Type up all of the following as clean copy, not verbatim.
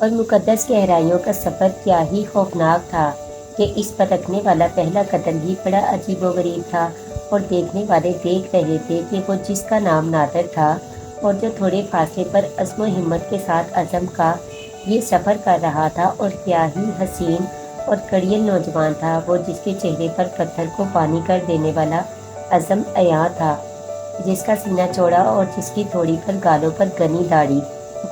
اور مقدس گہرائیوں کا سفر کیا ہی خوفناک تھا کہ اس پر رکھنے والا پہلا قدم ہی بڑا عجیب و غریب تھا، اور دیکھنے والے دیکھ رہے تھے کہ وہ جس کا نام نادر تھا اور جو تھوڑے فاصلے پر عزم و ہمت کے ساتھ عزم کا یہ سفر کر رہا تھا، اور کیا ہی حسین اور کڑیل نوجوان تھا وہ، جس کے چہرے پر پتھر کو پانی کر دینے والا عزم عیاں تھا، جس کا سینہ چوڑا اور جس کی تھوڑی پر گالوں پر گھنی داڑھی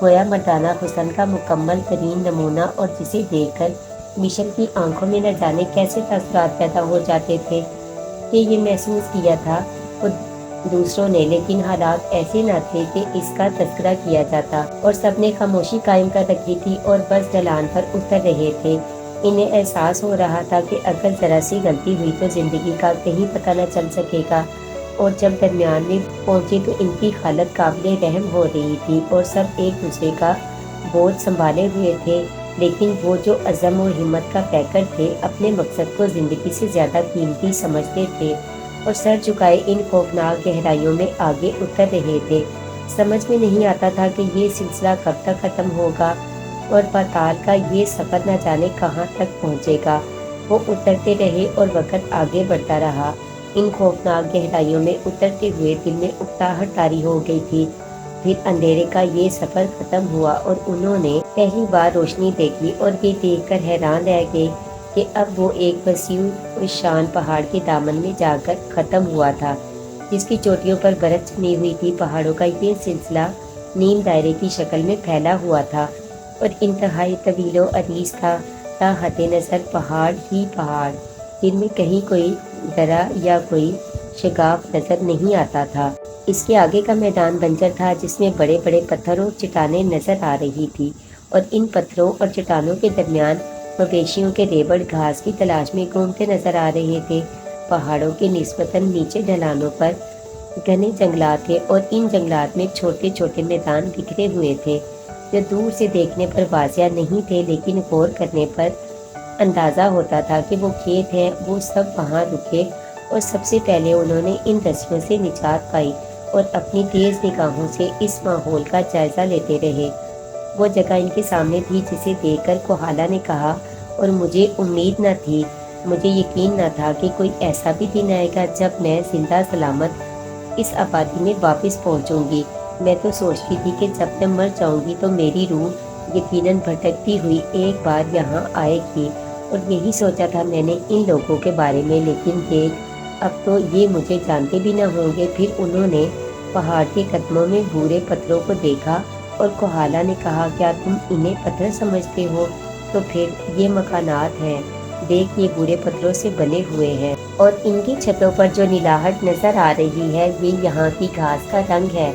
گویا مردانہ حسن کا مکمل ترین نمونہ، اور جسے دیکھ کر مشن کی آنکھوں میں نہ جانے کیسے تاثرات پیدا ہو جاتے تھے کہ یہ محسوس کیا تھا وہ دوسروں نے، لیکن حالات ایسے نہ تھے کہ اس کا تذکرہ کیا جاتا، اور سب نے خاموشی قائم کر رکھی تھی اور بس ڈھلان پر اتر رہے تھے۔ انہیں احساس ہو رہا تھا کہ اگر ذرا سی غلطی ہوئی تو زندگی کا کہیں پتہ نہ چل سکے گا، اور جب درمیان میں پہنچے تو ان کی حالت قابل رحم ہو رہی تھی، اور سب ایک دوسرے کا بوجھ سنبھالے ہوئے تھے، لیکن وہ جو عزم و ہمت کا پیکر تھے اپنے مقصد کو زندگی سے زیادہ قیمتی سمجھتے تھے، اور سر جھکائے ان خوفناک گہرائیوں میں آگے اتر رہے تھے۔ سمجھ میں نہیں آتا تھا کہ یہ سلسلہ کب تک ختم ہوگا اور پاتال کا یہ سفر نہ جانے کہاں تک پہنچے گا۔ وہ اترتے رہے اور وقت آگے بڑھتا رہا۔ ان خوفناک گہرائیوں میں اترتے ہوئے دل میں اکتاہٹ طاری ہو گئی تھی۔ پھر اندھیرے کا یہ سفر ختم ہوا اور انہوں نے پہلی بار روشنی دیکھی، اور یہ دیکھ کر حیران رہ گئے کہ اب وہ ایک وسیع الشان پہاڑ کے دامن میں جا کر ختم ہوا تھا، جس کی چوٹیوں پر برف جمی ہوئی تھی۔ پہاڑوں کا یہ سلسلہ نیم دائرے کی شکل میں پھیلا ہوا تھا اور انتہائی طویل و عریض تھا، تا حد نظر پہاڑ ہی پہاڑ، جن میں کہیں کوئی درہ یا کوئی شگاف نظر نہیں آتا تھا۔ اس کے آگے کا میدان بنجر تھا، جس میں بڑے بڑے پتھر اور چٹانیں نظر آ رہی تھی، اور ان پتھروں اور چٹانوں کے درمیان مویشیوں کے ریبڑ گھاس کی تلاش میں گھومتے نظر آ رہے تھے۔ پہاڑوں کے نسبتاً نیچے ڈھلانوں پر گھنے جنگلات تھے، اور ان جنگلات میں چھوٹے چھوٹے میدان بکھرے ہوئے تھے جو دور سے دیکھنے پر واضح نہیں تھے، لیکن غور کرنے پر اندازہ ہوتا تھا کہ وہ کھیت ہیں۔ وہ سب وہاں رکے اور سب سے پہلے انہوں نے ان رسیوں سے نجات پائی اور اپنی تیز نگاہوں سے اس ماحول کا جائزہ لیتے رہے۔ وہ جگہ ان کے سامنے تھی جسے دیکھ کر کوہالا نے کہا، اور مجھے امید نہ تھی، مجھے یقین نہ تھا کہ کوئی ایسا بھی دن آئے گا جب میں زندہ سلامت اس آبادی میں واپس پہنچوں گی۔ میں تو سوچتی تھی کہ جب میں مر جاؤں گی تو میری روح یقیناً بھٹکتی ہوئی ایک بار یہاں آئے گی، اور یہی سوچا تھا میں نے ان لوگوں کے بارے میں، لیکن دیکھ اب تو یہ مجھے جانتے بھی نہ ہوں گے۔ پھر انہوں نے پہاڑ کے قدموں میں بھورے پتھروں کو دیکھا، اور کوہالا نے کہا، کیا تم انہیں پتھر سمجھتے ہو؟ تو پھر یہ مکانات ہیں، دیکھ یہ بھورے پتھروں سے بنے ہوئے ہیں، اور ان کی چھتوں پر جو نیلاہٹ نظر آ رہی ہے یہ یہاں کی گھاس کا رنگ ہے۔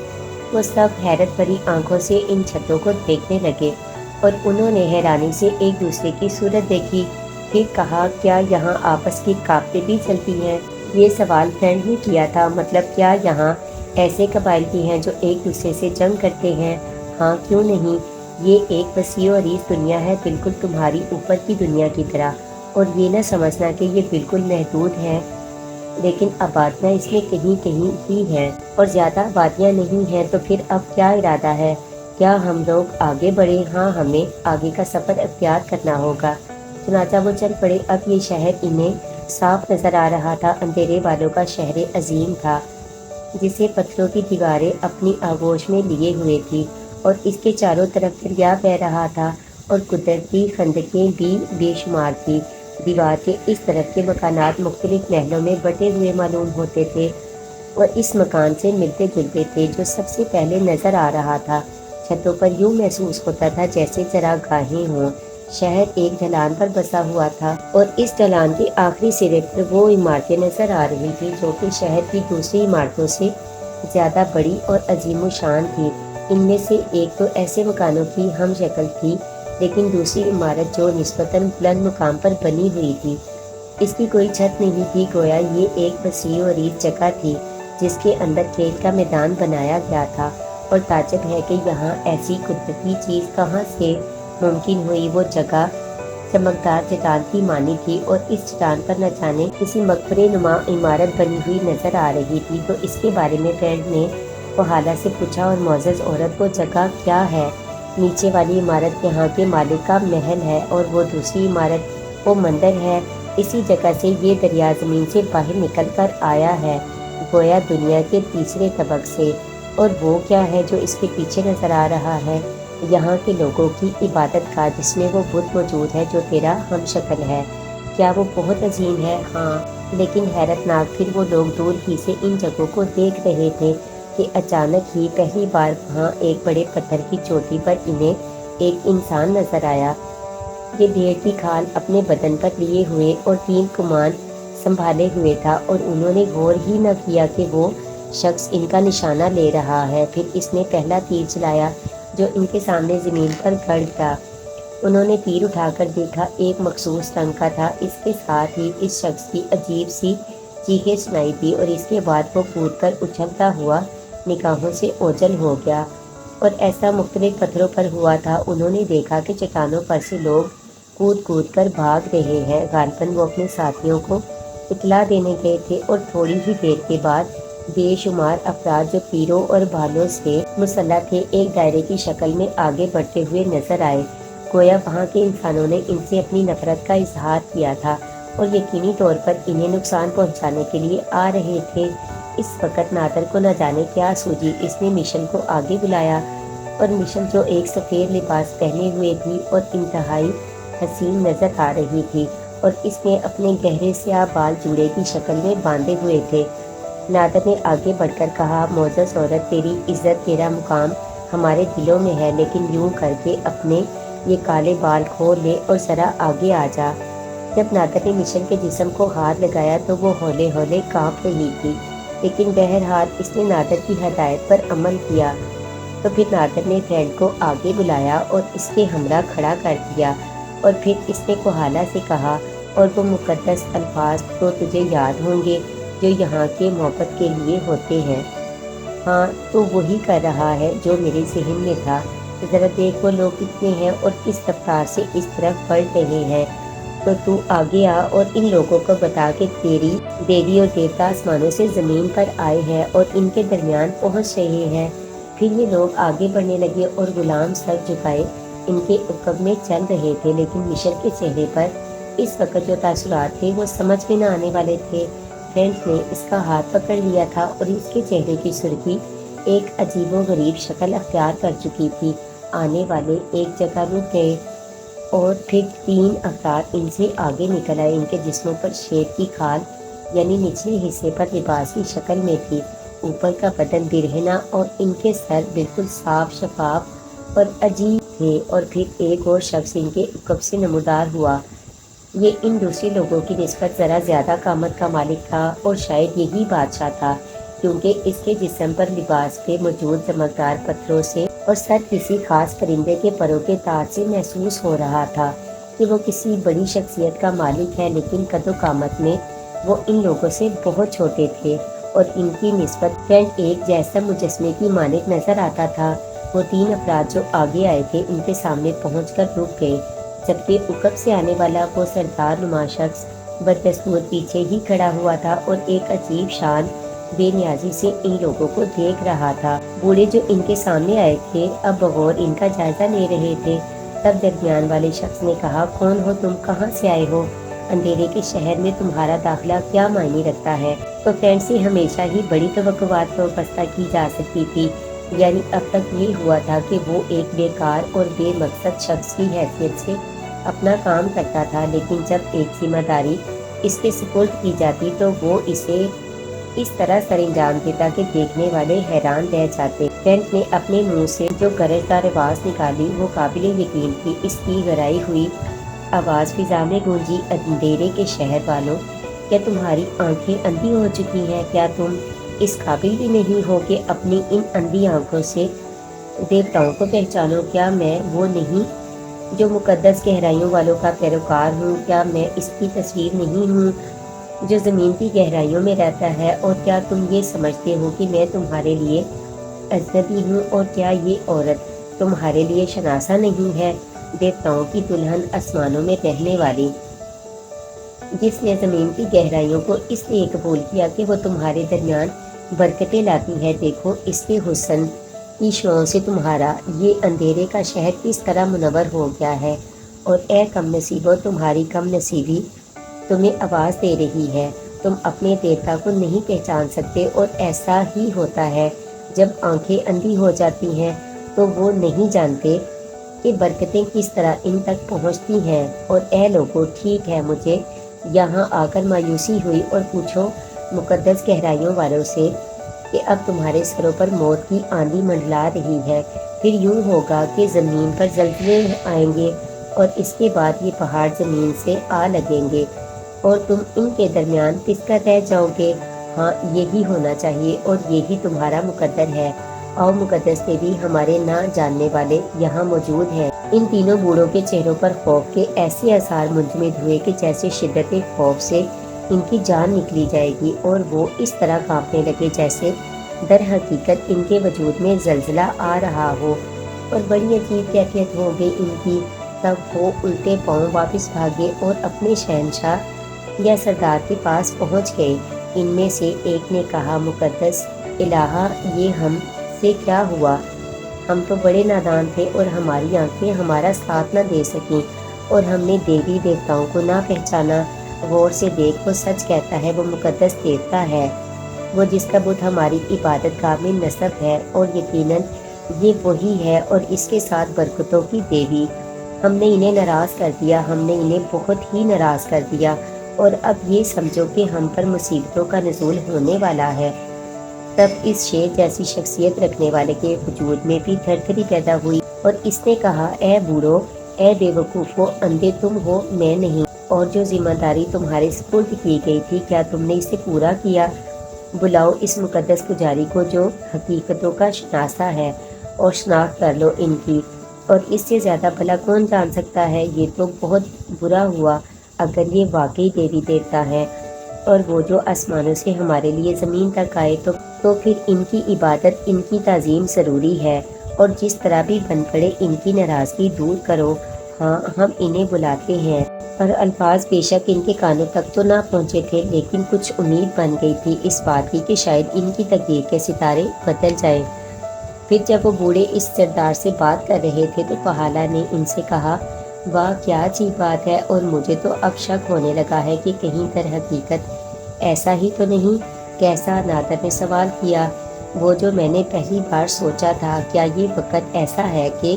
وہ سب حیرت بھری آنکھوں سے ان چھتوں کو دیکھنے لگے، اور انہوں نے حیرانی سے ایک دوسرے کی صورت دیکھی۔ پھر کہا، کیا یہاں آپس کی کاوتیں بھی چلتی ہیں؟ یہ سوال فرینڈ نے کیا تھا، مطلب کیا یہاں ایسے قبائل بھی ہیں جو ایک دوسرے سے جنگ کرتے ہیں؟ ہاں، کیوں نہیں، یہ ایک وسیع و عریض دنیا ہے، بالکل تمہاری اوپر کی دنیا کی طرح، اور یہ نہ سمجھنا کہ یہ بالکل محدود ہے، لیکن آبادیاں اس میں کہیں کہیں ہی ہیں، اور زیادہ آبادیاں نہیں ہیں۔ تو پھر اب کیا ارادہ ہے؟ کیا ہم لوگ آگے بڑھیں؟ ہاں، ہمیں آگے کا سفر اختیار کرنا ہوگا۔ چنانچہ وہ چل پڑے۔ اب یہ شہر انہیں صاف نظر آ رہا تھا، اندھیرے والوں کا شہر عظیم تھا، جسے پتھروں کی دیواریں اپنی آغوش میں لیے ہوئے تھی، اور اس کے چاروں طرف دریا بہہ رہا تھا، اور قدرتی خندقیں بھی بے شمار تھیں۔ دیوار کے اس طرف کے مکانات مختلف محلوں میں بٹے ہوئے معلوم ہوتے تھے، اور اس مکان سے ملتے جلتے تھے جو سب سے پہلے نظر آ رہا تھا۔ چھتوں پر یوں محسوس ہوتا تھا جیسے چراگاہیں ہوں۔ شہر ایک ڈھلان پر بسا ہوا تھا، اور اس ڈھلان کے آخری سرے پر وہ عمارتیں نظر آ رہی تھیں جو کہ شہر کی دوسری عمارتوں سے زیادہ بڑی اور عظیم الشان تھی۔ ان میں سے ایک تو ایسے مکانوں کی ہم شکل تھی، لیکن دوسری عمارت جو نسبتاً بلند مقام پر بنی ہوئی تھی، اس کی کوئی چھت نہیں تھی، گویا یہ ایک وسیع و عریض جگہ تھی جس کے اندر کھیل کا میدان بنایا گیا تھا۔ اور تعجب ہے کہ یہاں ایسی قدرتی چیز کہاں سے ممکن ہوئی۔ وہ جگہ چمکدار چٹان کی مانی تھی، اور اس چٹان پر نہ جانے کسی مقبرے نما عمارت بنی ہوئی نظر آ رہی تھی۔ تو اس کے بارے میں فرینڈ نے کوہالا سے پوچھا، اور معزز عورت وہ جگہ کیا ہے؟ نیچے والی عمارت یہاں کے مالک کا محل ہے اور وہ دوسری عمارت وہ مندر ہے۔ اسی جگہ سے یہ دریا زمین سے باہر نکل کر آیا ہے، گویا دنیا کے تیسرے طبق سے۔ اور وہ کیا ہے جو اس کے پیچھے نظر آ رہا ہے؟ یہاں کے لوگوں کی عبادت گاہ جس میں وہ بت موجود ہے جو تیرا ہم شکل ہے۔ کیا وہ بہت عظیم ہے؟ ہاں، لیکن حیرت ناک پھر وہ لوگ دور ہی سے ان جگہوں کو دیکھ رہے تھے کہ اچانک ہی پہلی بار وہاں ایک بڑے پتھر کی چوٹی پر انہیں ایک انسان نظر آیا۔ یہ بھیڑ کی کھال اپنے بدن پر لیے ہوئے اور 3 کمان سنبھالے ہوئے تھا، اور انہوں نے غور ہی نہ کیا کہ وہ شخص ان کا نشانہ لے رہا ہے۔ پھر اس نے پہلا تیر چلایا جو ان کے سامنے زمین پر گڑ گیا۔ انہوں نے تیر اٹھا کر دیکھا، ایک مخصوص رنگ کا تھا۔ اس کے ساتھ ہی اس شخص کی عجیب سی چیخیں سنائی دی، اور اس کے بعد وہ کود کر اچھلتا ہوا نگاہوں سے اوجھل ہو گیا۔ اور ایسا مختلف پتھروں پر ہوا تھا۔ انہوں نے دیکھا کہ چٹانوں پر سے لوگ کود کود کر بھاگ رہے ہیں، غالباً وہ اپنے ساتھیوں کو اطلاع دینے گئے تھے۔ اور تھوڑی ہی دیر کے بعد بے شمار افراد جو تیروں اور بھالوں سے مسلح تھے ایک دائرے کی شکل میں آگے بڑھتے ہوئے نظر آئے، گویا وہاں کے انسانوں نے ان سے اپنی نفرت کا اظہار کیا تھا اور یقینی طور پر انہیں نقصان پہنچانے کے لیے آ رہے تھے۔ اس وقت نادر کو نہ جانے کیا سوجی، اس نے مشل کو آگے بلایا، اور مشل جو ایک سفید لباس پہنے ہوئے تھی اور انتہائی حسین نظر آ رہی تھی، اور اس نے اپنے گہرے سیاہ بال جوڑے کی شکل میں باندھے ہوئے تھے۔ نادر نے آگے بڑھ کر کہا، معزز عورت، تیری عزت، تیرا مقام ہمارے دلوں میں ہے، لیکن یوں کر کے اپنے یہ کالے بال کھول لے اور ذرا آگے آ جا۔ جب نادر نے مشل کے جسم کو ہاتھ لگایا تو وہ ہولے ہولے کانپ رہی تھی، لیکن بہرحال اس نے نادر کی ہدایت پر عمل کیا۔ تو پھر نادر نے فرینڈ کو آگے بلایا اور اس کے ہمراہ کھڑا کر دیا، اور پھر اس نے کوہالا سے کہا، اور وہ مقدس الفاظ تو تجھے یاد ہوں گے جو یہاں کے محبت کے لیے ہوتے ہیں۔ ہاں، تو وہی کر رہا ہے جو میرے ذہن میں تھا۔ ذرا دیکھ وہ لوگ کتنے ہیں اور کس رفتار سے اس طرف بڑھ رہے ہیں۔ تو آگے آ اور ان لوگوں کو بتا کہ تیری دیوی اور دیوتا آسمانوں سے زمین پر آئے ہیں اور ان کے درمیان پہنچ رہے ہیں۔ پھر یہ لوگ آگے بڑھنے لگے اور غلام سر جھکائے ان کے عقب میں چل رہے تھے، لیکن مشل کے چہرے پر اس وقت جو تاثرات تھے وہ سمجھ میں نہ آنے والے تھے۔ فرینڈ نے اس کا ہاتھ پکڑ لیا تھا اور اس کے چہرے کی سرخی ایک عجیب و غریب شکل اختیار کر چکی تھی۔ آنے والے ایک جگہ رک گئے اور پھر 3 افراد ان سے آگے نکل آئے۔ ان کے جسموں پر شیر کی کھال یعنی نچلے حصے پر لباس کی شکل میں تھی، اوپر کا بدن برہنہ، اور ان کے سر بالکل صاف شفاف اور عجیب تھے۔ اور پھر ایک اور شخص ان کے عقب سے نمودار ہوا۔ یہ ان دوسرے لوگوں کی نسبت ذرا زیادہ قامت کا مالک تھا، اور شاید یہی بادشاہ تھا، کیونکہ اس کے جسم پر لباس پہ موجود چمکدار پتھروں سے اور سر کسی خاص پرندے کے پروں کے تاج سے محسوس ہو رہا تھا کہ وہ کسی بڑی شخصیت کا مالک ہے، لیکن قد و قامت میں وہ ان لوگوں سے بہت چھوٹے تھے، اور ان کی نسبت فرینڈ ایک جیسا مجسمے کی مانند نظر آتا تھا۔ وہ 3 افراد جو آگے آئے تھے ان کے سامنے پہنچ کر رک گئے، جبکہ عقب سے آنے والا وہ سردار نما شخص بدستور پیچھے ہی کھڑا ہوا تھا اور ایک عجیب شان بے نیازی سے ان لوگوں کو دیکھ رہا تھا۔ بوڑھے جو ان کے سامنے آئے تھے اب بغور ان کا جائزہ لے رہے تھے۔ تب درمیان والے شخص نے کہا، کون ہو تم، کہاں سے آئے ہو؟ اندھیرے کے شہر میں تمہارا داخلہ کیا معنی رکھتا ہے؟ تو فرینڈ سے ہمیشہ ہی بڑی توقعات وابستہ کی جا سکتی تھی، یعنی اب تک یہ ہوا تھا کہ وہ ایک بیکار اور بے مقصد شخص کی حیثیت سے اپنا کام کرتا تھا، لیکن جب ایک ذمہ داری اس کے سپرد کی جاتی تو وہ اسے اس طرح سر انجام دیتا کہ دیکھنے والے حیران رہ جاتے۔ فرینڈ نے اپنے منہ سے جو گرجدار آواز نکالی وہ قابل یقین تھی۔ اس کی گہرائی ہوئی آواز فضا میں گونجی، اندھیرے کے شہر والوں، کیا تمہاری آنکھیں اندھی ہو چکی ہیں؟ کیا تم اس قابل بھی نہیں ہو کہ اپنی ان اندھی آنکھوں سے دیوتاؤں کو پہچانو؟ کیا میں وہ نہیں جو مقدس گہرائیوں والوں کا پیروکار ہوں؟ کیا میں اس کی تصویر نہیں ہوں جو زمین کی گہرائیوں میں رہتا ہے؟ اور کیا تم یہ سمجھتے ہو کہ میں تمہارے لیے اجنبی ہوں؟ اور کیا یہ عورت تمہارے لیے شناسا نہیں ہے؟ دیوتاؤں کی دلہن، آسمانوں میں رہنے والی، جس نے زمین کی گہرائیوں کو اس لیے قبول کیا کہ وہ تمہارے درمیان برکتیں لاتی ہے۔ دیکھو اس کے حسن شعاعوں سے تمہارا یہ اندھیرے کا شہر کس طرح منور ہو گیا ہے، اور اے کم نصیبوں تمہاری کم نصیبی تمہیں آواز دے رہی ہے۔ تم اپنے دیوتا کو نہیں پہچان سکتے، اور ایسا ہی ہوتا ہے جب آنکھیں اندھی ہو جاتی ہیں تو وہ نہیں جانتے کہ برکتیں کس طرح ان تک پہنچتی ہیں۔ اور اے لوگو، ٹھیک ہے مجھے یہاں آ کر مایوسی ہوئی، اور پوچھو مقدس گہرائیوں والوں سے کہ اب تمہارے سروں پر موت کی آندھی منڈلا رہی ہے، پھر یوں ہوگا کہ زمین پر زلزلے آئیں گے، اور اس کے بعد یہ پہاڑ زمین سے آ لگیں گے، اور تم ان کے درمیان پس کر رہ جاؤ گے۔ ہاں، یہی ہونا چاہیے، اور یہی تمہارا مقدر ہے۔ آؤ مقدس دیوی، ہمارے نہ جاننے والے یہاں موجود ہیں۔ ان تینوں بوڑھوں کے چہروں پر خوف کے ایسے آثار منجمد ہوئے کہ جیسے شدت خوف سے ان کی جان نکلی جائے گی، اور وہ اس طرح کانپنے لگے جیسے در حقیقت ان کے وجود میں زلزلہ آ رہا ہو، اور بڑی عجیب کیفیت ہو گئی ان کی۔ تب وہ الٹے پاؤں واپس بھاگے اور اپنے شہنشاہ یا سردار کے پاس پہنچ گئے۔ ان میں سے ایک نے کہا، مقدس الہا، یہ ہم سے کیا ہوا؟ ہم تو بڑے نادان تھے، اور ہماری آنکھیں ہمارا ساتھ نہ دے سکیں، اور ہم نے دیوی دیوتاؤں کو نہ پہچانا۔ غور سے دیکھ، وہ سچ کہتا ہے، وہ مقدس دیوتا ہے، وہ جس کا بت ہماری عبادت گاہ میں نصب ہے، اور یقیناً یہ وہی ہے، اور اس کے ساتھ برکتوں کی دیوی۔ ہم نے انہیں ناراض کر دیا، ہم نے انہیں بہت ہی ناراض کر دیا، اور اب یہ سمجھو کہ ہم پر مصیبتوں کا نزول ہونے والا ہے۔ تب اس شیر جیسی شخصیت رکھنے والے کے وجود میں بھی تھر تھری پیدا ہوئی، اور اس نے کہا، اے بوڑھو، اے بے وقوفو، اندھے تم ہو، میں نہیں، اور جو ذمہ داری تمہارے سپرد کی گئی تھی، کیا تم نے اسے پورا کیا؟ بلاؤ اس مقدس پجاری کو جو حقیقتوں کا شناسا ہے، اور شناخت کر لو ان کی، اور اس سے زیادہ بھلا کون جان سکتا ہے؟ یہ تو بہت برا ہوا اگر یہ واقعی دیوی دیوتا ہے، اور وہ جو آسمانوں سے ہمارے لیے زمین تک آئے، تو پھر ان کی عبادت، ان کی تعظیم ضروری ہے، اور جس طرح بھی بن پڑے ان کی ناراضگی دور کرو۔ ہاں، ہم انہیں بلاتے ہیں۔ اور الفاظ بے شک ان کے کانوں تک تو نہ پہنچے تھے، لیکن کچھ امید بن گئی تھی اس بات کی کہ شاید ان کی تقدیر کے ستارے بدل جائیں۔ پھر جب وہ بوڑھے اس سردار سے بات کر رہے تھے تو پہالا نے ان سے کہا، واہ، کیا عجیب بات ہے، اور مجھے تو اب شک ہونے لگا ہے کہ کہیں در حقیقت ایسا ہی تو نہیں۔ کیسا؟ نادر نے سوال کیا۔ وہ جو میں نے پہلی بار سوچا تھا، کیا یہ وقت ایسا ہے کہ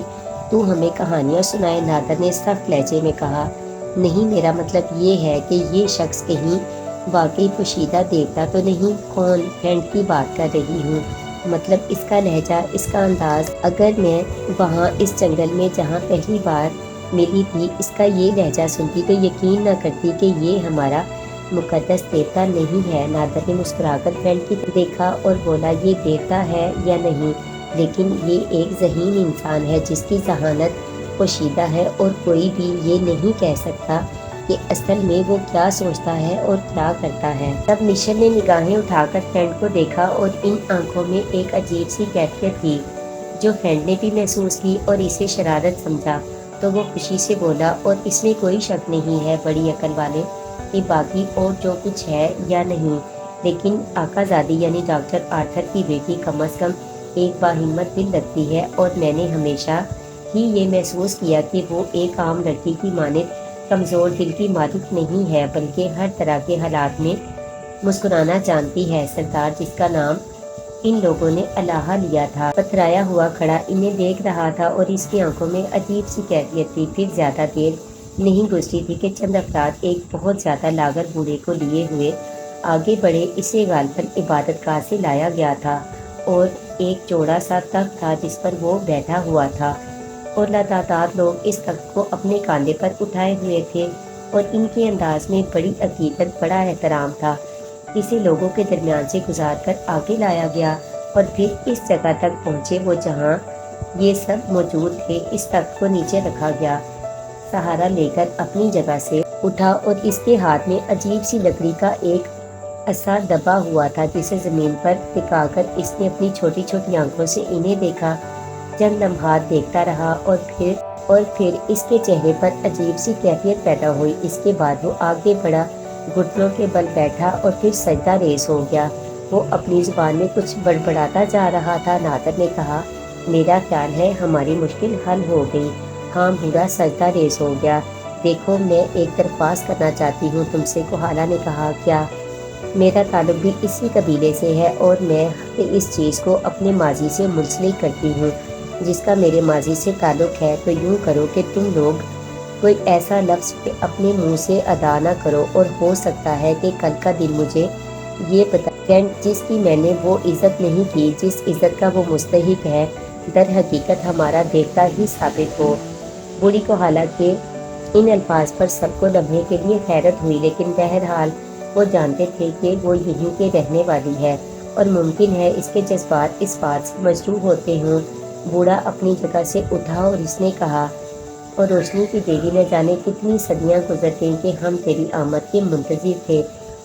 تو ہمیں کہانیاں سنائے؟ نادر نے سخت لہجے میں کہا، نہیں، میرا مطلب یہ ہے کہ یہ شخص کہیں واقعی پوشیدہ دیوتا تو نہیں؟ کون؟ فرینڈ کی بات کر رہی ہوں، مطلب اس کا لہجہ، اس کا انداز۔ اگر میں وہاں اس جنگل میں جہاں پہلی بار ملی تھی اس کا یہ لہجہ سنتی تو یقین نہ کرتی کہ یہ ہمارا مقدس دیوتا نہیں ہے۔ نادر نے مسکرا کر فرینڈ کی طرف دیکھا اور بولا، یہ دیوتا ہے یا نہیں، لیکن یہ ایک ذہین انسان ہے جس کی ذہانت پوشیدہ ہے، اور کوئی بھی یہ نہیں کہہ سکتا کہ اصل میں وہ کیا سوچتا ہے اور کیا کرتا ہے۔ تب نشل نے نگاہیں اٹھا کر فرینڈ کو دیکھا، اور ان آنکھوں میں ایک عجیب سی کیفیت تھی جو فرینڈ نے بھی محسوس کی اور اسے شرارت سمجھا۔ تو وہ خوشی سے بولا، اور اس میں کوئی شک نہیں ہے بڑی عقل والے کہ باقی اور جو کچھ ہے یا نہیں، لیکن آقا زادی یعنی ڈاکٹر آرتھر کی بیٹی کم از کم ایک باہمت دل لگتی ہے، اور میں نے ہمیشہ ہی یہ محسوس کیا کہ وہ ایک عام لڑکی کی مانند کمزور دل کی مالک نہیں ہے، بلکہ ہر طرح کے حالات میں مسکرانا جانتی ہے۔ سردار، جس کا نام ان لوگوں نے الہا لیا تھا، پتھرایا ہوا کھڑا انہیں دیکھ رہا تھا، اور اس کی آنکھوں میں عجیب سی کیفیت تھی۔ پھر زیادہ دیر نہیں گزری تھی کہ چند افراد ایک بہت زیادہ لاغر بوڑھے کو لیے ہوئے آگے بڑھے۔ اسے غالباً عبادت گاہ سے لایا گیا تھا، اور ایک چوڑا سا تخت تھا جس پر وہ بیٹھا ہوا تھا، اور لاتعداد لوگ اس تخت کو اپنے کاندھے پر اٹھائے ہوئے تھے، اور ان کے انداز میں بڑی عقیدت، بڑا احترام تھا۔ اسے لوگوں کے درمیان سے گزار کر آگے لایا گیا، اور پھر اس جگہ تک پہنچے وہ جہاں یہ سب موجود تھے۔ اس تخت کو نیچے رکھا گیا، سہارا لے کر اپنی جگہ سے اٹھا، اور اس کے ہاتھ میں عجیب سی لکڑی کا ایک عصا دبا ہوا تھا جسے زمین پر ٹکا کر اس نے اپنی چھوٹی چھوٹی آنکھوں سے انہیں دیکھا۔ چند لمحات دیکھتا رہا، اور پھر اس کے چہرے پر عجیب سی کیفیت پیدا ہوئی۔ اس کے بعد وہ آگے بڑھا، گھٹنوں کے بل بیٹھا، اور پھر سجدہ ریز ہو گیا۔ وہ اپنی زبان میں کچھ بڑبڑاتا جا رہا تھا۔ نادر نے کہا، میرا خیال ہے ہماری مشکل حل ہو گئی۔ ہاں، بوڑھا سجدہ ریز ہو گیا۔ دیکھو، میں ایک درخواست کرنا چاہتی ہوں تم سے، کوہالا نے کہا۔ کیا؟ میرا تعلق بھی اسی قبیلے سے ہے اور میں اس چیز کو اپنے ماضی سے منسلک کرتی ہوں جس کا میرے ماضی سے تعلق ہے۔ تو یوں کرو کہ تم لوگ کوئی ایسا لفظ اپنے منہ سے ادا نہ کرو، اور ہو سکتا ہے کہ کل کا دن مجھے یہ بتا کینٹ جس کی میں نے وہ عزت نہیں کی جس عزت کا وہ مستحق ہے، در حقیقت ہمارا دیوتا ہی ثابت ہو۔ بوڑھی کوہالا کے ان الفاظ پر سب کو لمحے کے لیے حیرت ہوئی، لیکن بہرحال وہ جانتے تھے کہ وہ یہیں کے رہنے والی ہے اور ممکن ہے اس کے جذبات اس بات سے مجروح ہوتے ہوں۔ بوڑھا اپنی جگہ سے اٹھا اور اس نے کہا، اور روشنی کی دیوی، نہ جانے کتنی صدیاں گزر گئیں کہ ہم تیری آمد کے منتظر تھے،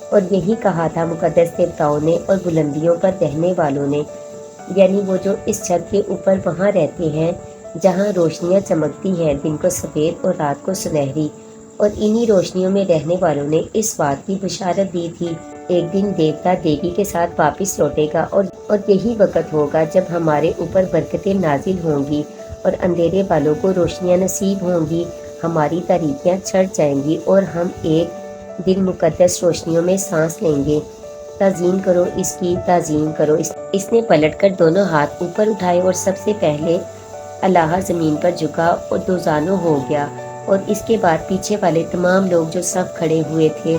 اور یہی کہا تھا مقدس دیوتاؤں نے اور بلندیوں پر رہنے والوں نے، یعنی وہ جو اس چھت کے اوپر وہاں رہتے ہیں جہاں روشنیاں چمکتی ہیں دن کو سفید اور رات کو سنہری، اور انہی روشنیوں میں رہنے والوں نے اس بات کی بشارت دی تھی ایک دن دیوتا دیوی کے ساتھ واپس لوٹے گا، اور یہی وقت ہوگا جب ہمارے اوپر برکتیں نازل ہوں گی اور اندھیرے والوں کو روشنیاں نصیب ہوں گی، ہماری تاریکیاں چھٹ جائیں گی اور ہم ایک دن مقدس روشنیوں میں سانس لیں گے۔ تعظیم کرو اس کی، تعظیم کرو۔ اس نے پلٹ کر دونوں ہاتھ اوپر اٹھائے اور سب سے پہلے اللہ زمین پر جھکا اور دوزانو ہو گیا، اور اس کے بعد پیچھے والے تمام لوگ جو سب کھڑے ہوئے تھے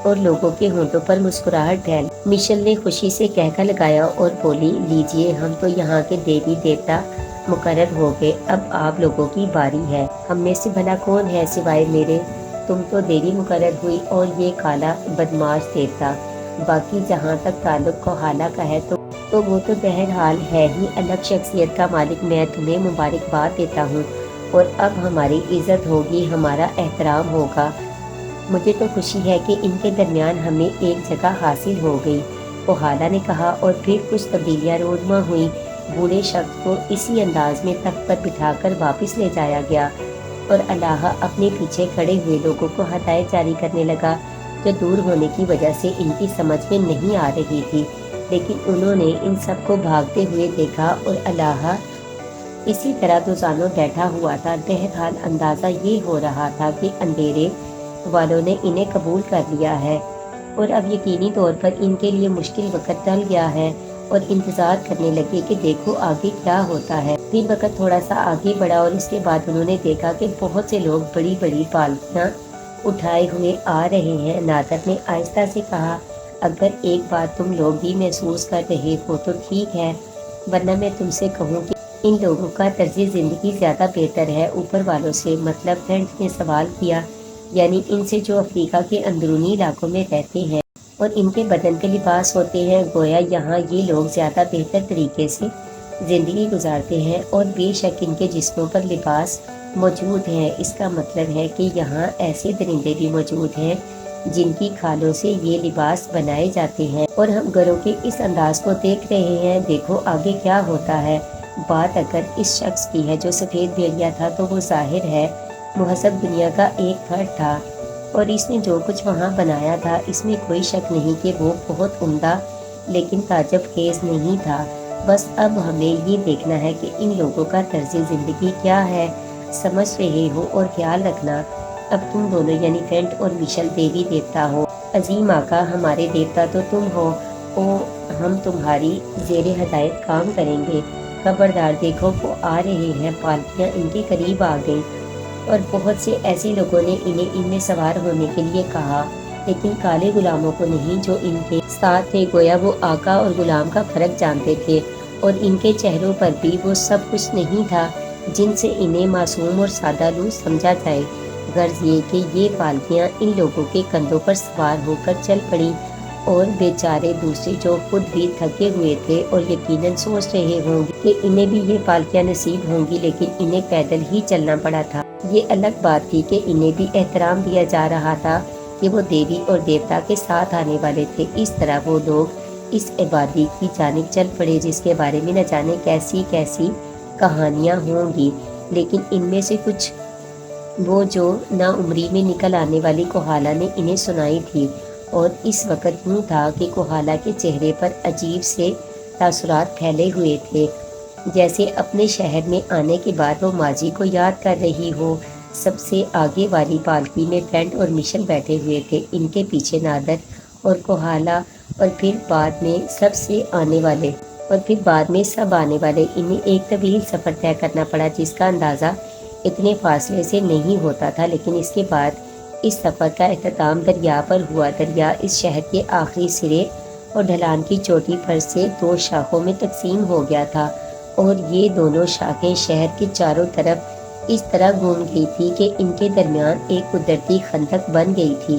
اور لوگوں کے ہونٹوں پر مسکراہٹ پھیل۔ مشل نے خوشی سے کہکا لگایا اور بولی، لیجئے، ہم تو یہاں کے دیوی دیوتا مقرر ہو گئے، اب آپ لوگوں کی باری ہے۔ ہم میں سے بھلا کون ہے سوائے میرے؟ تم تو دیوی مقرر ہوئی اور یہ کالا بدماش دیوتا۔ باقی جہاں تک تعلق کوہالا کا ہے تو وہ تو بہرحال ہے ہی الگ شخصیت کا مالک۔ میں تمہیں مبارکباد دیتا ہوں، اور اب ہماری عزت ہوگی، ہمارا احترام ہوگا۔ مجھے تو خوشی ہے کہ ان کے درمیان ہمیں ایک جگہ حاصل ہو گئی، کوہالا نے کہا، اور پھر کچھ تبدیلیاں رونما ہوئیں۔ بوڑھے شخص کو اسی انداز میں تخت پر بٹھا کر واپس لے جایا گیا، اور اللہ اپنے پیچھے کھڑے ہوئے لوگوں کو ہدایت جاری کرنے لگا جو دور ہونے کی وجہ سے ان کی سمجھ میں نہیں آ رہی تھی، لیکن انہوں نے ان سب کو بھاگتے ہوئے دیکھا، اور اللہ اسی طرح دوزانوں بیٹھا ہوا تھا۔ بہرحال اندازہ یہ ہو رہا تھا کہ اندھیرے والوں نے انہیں قبول کر لیا ہے، اور اب یقینی طور پر ان کے لیے مشکل وقت ٹل گیا ہے، اور انتظار کرنے لگے کہ دیکھو آگے کیا ہوتا ہے۔ پھر وقت تھوڑا سا آگے بڑھا اور اس کے بعد انہوں نے دیکھا کہ بہت سے لوگ بڑی بڑی پالکیاں اٹھائے ہوئے آ رہے ہیں۔ نادر نے آہستہ سے کہا، اگر ایک بات تم لوگ بھی محسوس کر رہے ہو تو ٹھیک ہے، ورنہ میں تم سے کہوں کہ ان لوگوں کا طرز زندگی زیادہ بہتر ہے۔ اوپر والوں سے مطلب؟ فرینڈ نے سوال کیا، یعنی ان سے جو افریقہ کے اندرونی علاقوں میں رہتے ہیں اور ان کے بدن کے لباس ہوتے ہیں؟ گویا یہاں یہ لوگ زیادہ بہتر طریقے سے زندگی گزارتے ہیں، اور بے شک ان کے جسموں پر لباس موجود ہیں۔ اس کا مطلب ہے کہ یہاں ایسے درندے بھی موجود ہیں جن کی کھالوں سے یہ لباس بنائے جاتے ہیں، اور ہم گھروں کے اس انداز کو دیکھ رہے ہیں۔ دیکھو آگے کیا ہوتا ہے۔ بات اگر اس شخص کی ہے جو سفید بھیڑیا تھا تو وہ ظاہر ہے مہذب دنیا کا ایک فرد تھا، اور اس نے جو کچھ وہاں بنایا تھا اس میں کوئی شک نہیں کہ وہ بہت عمدہ لیکن تعجب خیز نہیں تھا۔ بس اب ہمیں یہ دیکھنا ہے کہ ان لوگوں کا طرز زندگی کیا ہے۔ سمجھ رہے ہو؟ اور خیال رکھنا، اب تم دونوں یعنی فینٹ اور مشل دیوی دیوتا ہو۔ عظیم آقا، ہمارے دیوتا تو تم ہو، ہم تمہاری زیر ہدایت کام کریں گے۔ خبردار، دیکھو وہ آ رہے ہیں۔ پالکیاں ان کے قریب آ گئیں، اور بہت سے ایسے لوگوں نے انہیں ان میں سوار ہونے کے لیے کہا، لیکن کالے غلاموں کو نہیں جو ان کے ساتھ تھے۔ گویا وہ آقا اور غلام کا فرق جانتے تھے، اور ان کے چہروں پر بھی وہ سب کچھ نہیں تھا جن سے انہیں معصوم اور سادہ لوح سمجھا جائے۔ غرض یہ کہ یہ پالکیاں ان لوگوں کے کندھوں پر سوار ہو کر چل پڑیں، اور بیچارے دوسرے جو خود بھی تھکے ہوئے تھے اور یقیناً سوچ رہے ہوں گے کہ انہیں بھی یہ پالکیاں نصیب ہوں گی، لیکن انہیں پیدل ہی چلنا پڑا تھا۔ یہ الگ بات تھی کہ انہیں بھی احترام دیا جا رہا تھا کہ وہ دیوی اور دیوتا کے ساتھ آنے والے تھے۔ اس طرح وہ لوگ اس عبادی کی جانب چل پڑے جس کے بارے میں نہ جانے کیسی کیسی کہانیاں ہوں گی، لیکن ان میں سے کچھ وہ جو نا عمری میں نکل آنے والی کوہالا نے انہیں سنائی تھی، اور اس وقت یوں تھا کہ کوہالا کے چہرے پر عجیب سے تاثرات پھیلے ہوئے تھے۔ جیسے اپنے شہر میں آنے کے بعد وہ ماضی کو یاد کر رہی ہو۔ سب سے آگے والی پالکی میں فرینڈ اور مشل بیٹھے ہوئے تھے، ان کے پیچھے نادر اور کوہالا، اور پھر بعد میں سب آنے والے۔ انہیں ایک طویل سفر طے کرنا پڑا جس کا اندازہ اتنے فاصلے سے نہیں ہوتا تھا، لیکن اس کے بعد اس سفر کا اختتام دریا پر ہوا۔ دریا اس شہر کے آخری سرے اور ڈھلان کی چوٹی پر سے 2 شاخوں میں تقسیم ہو گیا تھا، اور یہ دونوں شاخیں شہر کے چاروں طرف اس طرح گھوم گئی تھی کہ ان کے درمیان ایک قدرتی خندق بن گئی تھی۔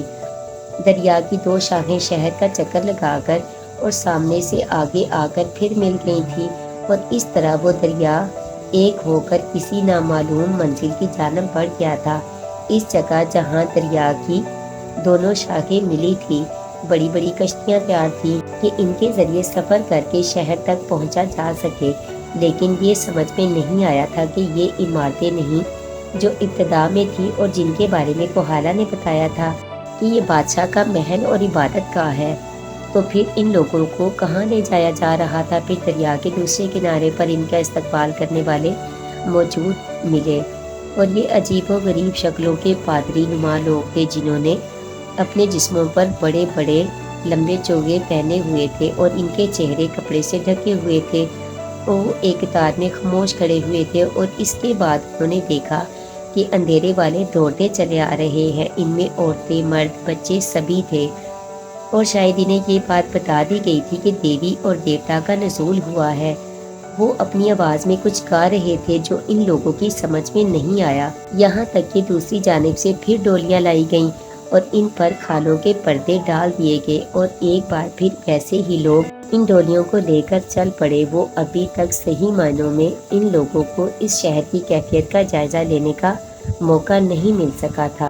دریا کی 2 شاخیں شہر کا چکر لگا کر اور سامنے سے آگے آ کر پھر مل گئی تھی، اور اس طرح وہ دریا ایک ہو کر کسی نامعلوم منزل کی جانب بڑھ گیا تھا۔ اس جگہ جہاں دریا کی دونوں شاخیں ملی تھی، بڑی بڑی کشتیاں تیار تھیں کہ ان کے ذریعے سفر کر کے شہر تک پہنچا جا سکے، لیکن یہ سمجھ میں نہیں آیا تھا کہ یہ عمارتیں نہیں جو ابتدا میں تھی اور جن کے بارے میں کوہالا نے بتایا تھا کہ یہ بادشاہ کا محل اور عبادت گاہ ہے، تو پھر ان لوگوں کو کہاں لے جایا جا رہا تھا۔ پھر دریا کے دوسرے کنارے پر ان کا استقبال کرنے والے موجود ملے، اور یہ عجیب و غریب شکلوں کے پادری نما لوگ تھے جنہوں نے اپنے جسموں پر بڑے بڑے لمبے چوغے پہنے ہوئے تھے اور ان کے چہرے کپڑے سے ڈھکے ہوئے تھے۔ وہ ایک قطار میں خاموش کھڑے ہوئے تھے، اور اس کے بعد انہوں نے دیکھا کہ اندھیرے والے دوڑتے چلے آ رہے ہیں۔ ان میں عورتیں، مرد، بچے سبھی تھے، اور شاید انہیں یہ بات بتا دی گئی تھی کہ دیوی اور دیوتا کا نزول ہوا ہے۔ وہ اپنی آواز میں کچھ گا رہے تھے جو ان لوگوں کی سمجھ میں نہیں آیا، یہاں تک کہ دوسری جانب سے پھر ڈولیاں لائی گئیں اور ان پر کھالوں کے پردے ڈال دیے گئے، اور ایک بار پھر ویسے ہی لوگ ان ڈولیوں کو لے کر چل پڑے۔ وہ ابھی تک صحیح معنوں میں ان لوگوں کو اس شہر کی کیفیت کا جائزہ لینے کا موقع نہیں مل سکا تھا۔